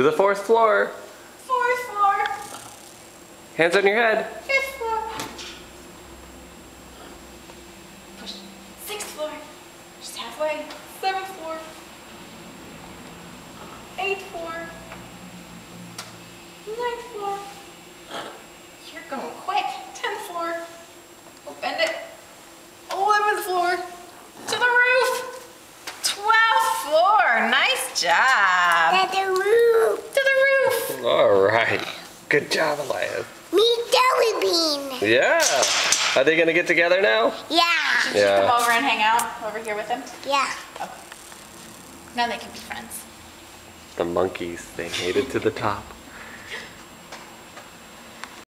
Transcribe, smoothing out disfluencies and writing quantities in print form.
To the 4th floor. 4th floor. Hands on your head. 5th floor. Push. 6th floor. Just halfway. 7th floor. 8th floor. 9th floor. You're going quick. 10th floor. Oh, bend it. 11th floor. To the roof. 12th floor. Nice job. To the roof. To the roof. All right. Good job, Elias. Me jelly bean. Yeah. Are they gonna get together now? Yeah. Should you Yeah. come over and hang out over here with them? Yeah. Okay. Now they can be friends. The monkeys, they made it to the top.